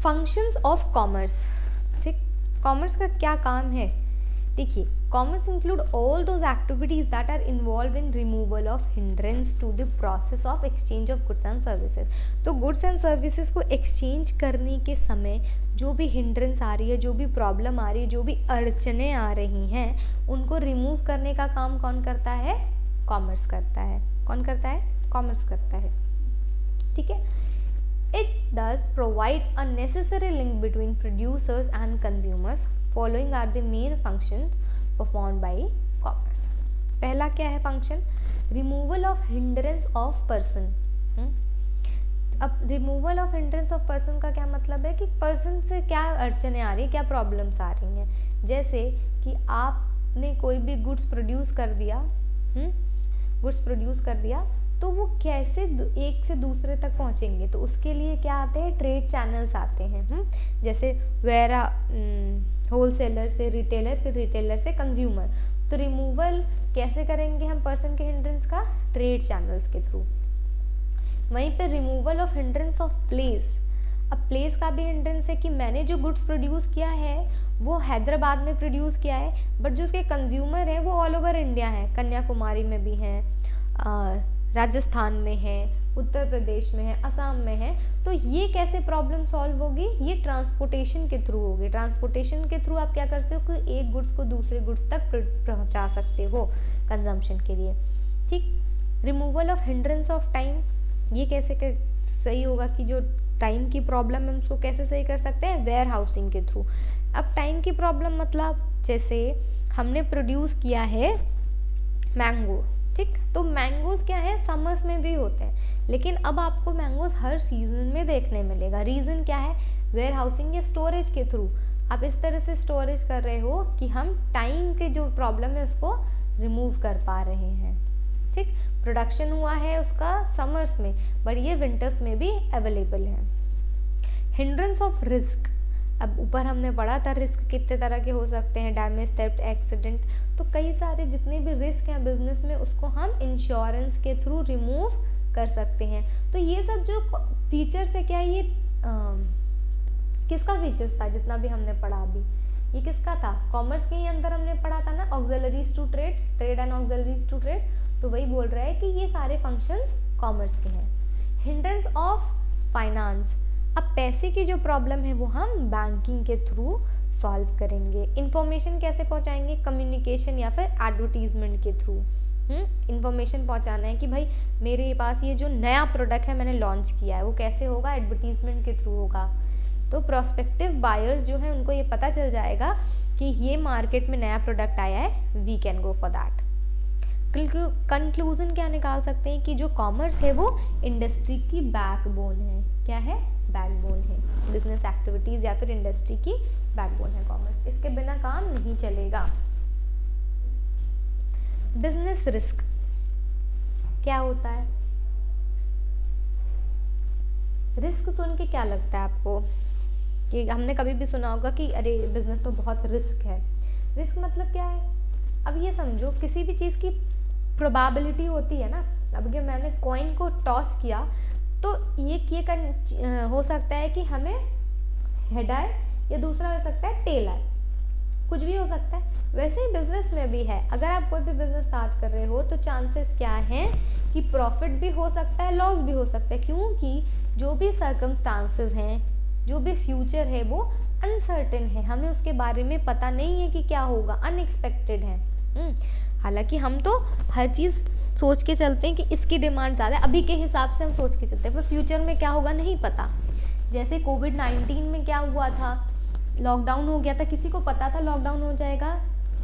Functions of commerce, ठीक, commerce का क्या काम है? देखिए, commerce include all those activities that are involve in removal of hindrance to the process of exchange of goods and services. तो goods and services को exchange करने के समय जो भी हिंड्रेंस आ रही है, जो भी प्रॉब्लम आ रही है, जो भी अड़चने आ रही हैं, उनको रिमूव करने का काम कौन करता है? कॉमर्स करता है। कौन करता है? कॉमर्स करता है, ठीक है। It does provide a necessary link between producers and consumers. Following are the main functions performed by commerce. पहला क्या है function? Removal of hindrance of person. अब removal of hindrance of person का क्या मतलब है कि पर्सन से क्या अड़चने आ रही है, क्या प्रॉब्लम्स आ रही हैं। जैसे कि आपने कोई भी गुड्स प्रोड्यूस कर दिया, गुड्स प्रोड्यूस कर दिया, तो वो कैसे एक से दूसरे तक पहुंचेंगे? तो उसके लिए क्या आते हैं? ट्रेड चैनल्स आते हैं। जैसे वेरा होलसेलर से रिटेलर, फिर रिटेलर से कंज्यूमर। तो रिमूवल कैसे करेंगे हम पर्सन के हिंड्रेंस का? ट्रेड चैनल्स के थ्रू। वहीं पे removal of hindrance of place. अब प्लेस का भी हिंड्रेंस है कि मैंने जो गुड्स प्रोड्यूस किया है वो हैदराबाद में प्रोड्यूस किया है, बट जो उसके कंज्यूमर हैं वो ऑल ओवर इंडिया हैं, कन्याकुमारी में भी हैं, राजस्थान में है, उत्तर प्रदेश में है, असम में है। तो ये कैसे प्रॉब्लम सॉल्व होगी? ये ट्रांसपोर्टेशन के थ्रू होगी। ट्रांसपोर्टेशन के थ्रू आप क्या कर सकते हो कि एक गुड्स को दूसरे गुड्स तक पहुंचा सकते हो कंजम्पशन के लिए, ठीक। Removal of hindrance of time, ये कैसे सही होगा कि जो टाइम की प्रॉब्लम है उसको कैसे सही कर सकते हैं? वेयर हाउसिंग के थ्रू। अब टाइम की प्रॉब्लम मतलब जैसे हमने प्रोड्यूस किया है मैंगो, ठीक, तो मैंगोज क्या है? समर्स में भी होते हैं, लेकिन अब आपको मैंगोज हर सीजन में देखने मिलेगा। रीज़न क्या है? वेयर हाउसिंग या स्टोरेज के थ्रू आप इस तरह से स्टोरेज कर रहे हो कि हम टाइम के जो प्रॉब्लम है उसको रिमूव कर पा रहे हैं, ठीक। प्रोडक्शन हुआ है उसका समर्स में, बट ये विंटर्स में भी अवेलेबल है। हिंड्रेंस ऑफ रिस्क, अब ऊपर हमने पढ़ा था रिस्क कितने तरह के हो सकते हैं, डैमेज, थेफ्ट, एक्सीडेंट। तो कई सारे जितने भी रिस्क हैं बिजनेस में उसको हम इंश्योरेंस के थ्रू रिमूव कर सकते हैं। तो ये सब जो फीचर्स है, क्या ये किसका फीचर्स था? जितना भी हमने पढ़ा अभी, ये किसका था? कॉमर्स के ही अंदर हमने पढ़ा था ना, auxiliaries to trade, trade and auxiliaries to trade. तो वही बोल रहा है कि ये सारे फंक्शंस कॉमर्स के हैं। हिंड्रेंस ऑफ फाइनेंस, अब पैसे की जो प्रॉब्लम है वो हम बैंकिंग के थ्रू सॉल्व करेंगे। इंफॉर्मेशन कैसे पहुंचाएंगे? कम्युनिकेशन या फिर एडवर्टीजमेंट के थ्रू। इंफॉर्मेशन पहुंचाना है कि भाई मेरे पास ये जो नया प्रोडक्ट है मैंने लॉन्च किया है, वो कैसे होगा? एडवर्टीजमेंट के थ्रू होगा। तो प्रोस्पेक्टिव बायर्स जो है उनको ये पता चल जाएगा कि ये मार्केट में नया प्रोडक्ट आया है, we can go for that. Conclusion क्या निकाल सकते हैं कि जो कॉमर्स है वो इंडस्ट्री की बैकबोन है। क्या है? बैकबोन है। बिजनेस एक्टिविटीज या फिर इंडस्ट्री की बैकबोन है कॉमर्स। इसके बिना काम नहीं चलेगा। बिजनेस रिस्क क्या होता है? रिस्क सुन के क्या लगता है आपको कि हमने कभी भी सुना होगा कि अरे बिजनेस में बहुत रिस्क है। रिस्क मतलब क्या है? अब ये समझो किसी भी चीज़ की प्रोबेबिलिटी होती है ना। अब अगर मैंने कॉइन को टॉस किया तो ये हो सकता है कि हमें हेड आए या दूसरा हो सकता है टेल आए, कुछ भी हो सकता है। वैसे ही बिजनेस में भी है। अगर आप कोई भी बिजनेस स्टार्ट कर रहे हो तो चांसेस क्या हैं कि प्रॉफिट भी हो सकता है, लॉस भी हो सकता है, क्योंकि जो भी सर्कमस्टांसेस हैं, जो भी फ्यूचर है वो अनसर्टेन है। हमें उसके बारे में पता नहीं है कि क्या होगा, अनएक्सपेक्टेड है। हालांकि हम तो हर चीज़ सोच के चलते हैं कि इसकी डिमांड ज़्यादा है, अभी के हिसाब से हम सोच के चलते हैं, पर फ्यूचर में क्या होगा नहीं पता। जैसे कोविड-19 में क्या हुआ था, लॉकडाउन हो गया था, किसी को पता था लॉकडाउन हो जाएगा,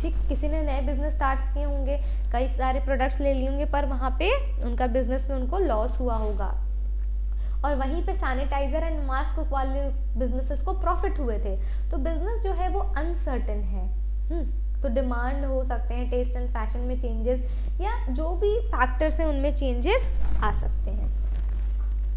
ठीक। किसी ने नए बिजनेस स्टार्ट किए होंगे, कई सारे प्रोडक्ट्स ले लिए होंगे, पर वहाँ पे उनका बिजनेस में उनको लॉस हुआ होगा। और वहीं पे सैनिटाइजर एंड मास्क वाले बिजनेसेस को प्रॉफिट हुए थे। तो बिजनेस जो है वो अनसर्टेन है। तो डिमांड हो सकते हैं, टेस्ट एंड फैशन में चेंजेस, या जो भी फैक्टर्स हैं उनमें चेंजेस आ सकते हैं,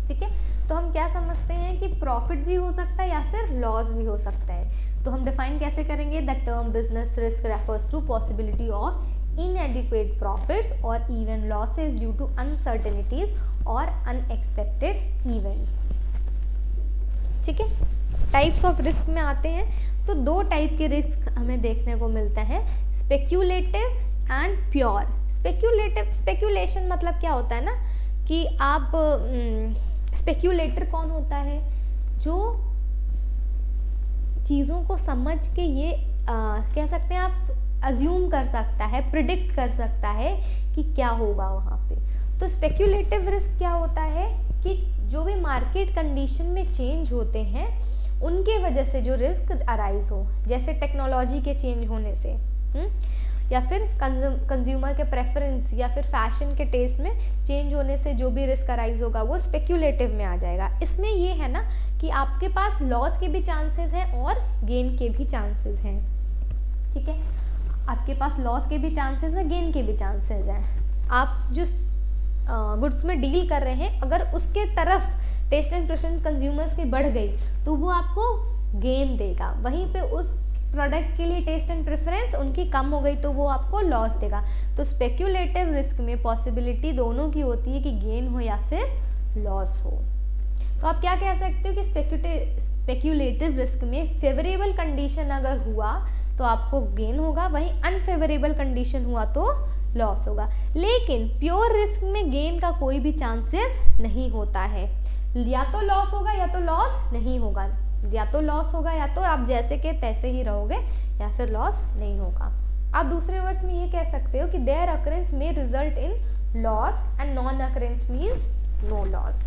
ठीक है। तो हम क्या समझते हैं कि प्रॉफिट भी हो सकता है या फिर लॉस भी हो सकता है। तो हम डिफाइन कैसे करेंगे? The term business risk refers to possibility of inadequate profits और even losses due to uncertainties और अनएक्सपेक्टेड इवेंट्स, ठीक है। टाइप्स ऑफ रिस्क में आते हैं तो दो टाइप के रिस्क हमें देखने को मिलता है, स्पेक्यूलेटिव एंड प्योर। स्पेक्यूलेशन मतलब क्या होता है ना कि आप स्पेक्यूलेटर कौन होता है, जो चीज़ों को समझ के ये कह सकते हैं आप अज्यूम कर सकता है, प्रिडिक्ट कर सकता है कि क्या होगा वहाँ पे। तो स्पेक्यूलेटिव रिस्क क्या होता है कि जो भी मार्केट कंडीशन में चेंज होते हैं उनके वजह से जो रिस्क अराइज हो, जैसे टेक्नोलॉजी के चेंज होने से या फिर कंज्यूमर के प्रेफरेंस या फिर फैशन के टेस्ट में चेंज होने से जो भी रिस्क अराइज होगा वो स्पेक्यूलेटिव में आ जाएगा। इसमें ये है ना कि आपके पास लॉस के भी चांसेस हैं और गेन के भी चांसेस हैं, ठीक है, आपके पास लॉस के भी चांसेस हैं, गेन के भी चांसेस हैं। आप जिस गुड्स में डील कर रहे हैं अगर उसके तरफ टेस्ट एंड प्रेफरेंस कंज्यूमर्स की बढ़ गई तो वो आपको गेन देगा, वहीं पे उस प्रोडक्ट के लिए टेस्ट एंड प्रेफरेंस उनकी कम हो गई तो वो आपको लॉस देगा। तो स्पेक्यूलेटिव रिस्क में पॉसिबिलिटी दोनों की होती है कि गेन हो या फिर लॉस हो। तो आप क्या कह सकते हो कि स्पेक्यूलेटिव रिस्क में फेवरेबल कंडीशन अगर हुआ तो आपको गेन होगा, वहीं अनफेवरेबल कंडीशन हुआ तो लॉस होगा। लेकिन प्योर रिस्क में गेन का कोई भी चांसेस नहीं होता है, या तो लॉस होगा या तो लॉस नहीं होगा, या तो लॉस होगा या तो आप जैसे के तैसे ही रहोगे या फिर लॉस नहीं होगा। आप दूसरे वर्ड्स में ये कह सकते हो कि देयर अकरेंस में result in loss and non occurrence means no loss.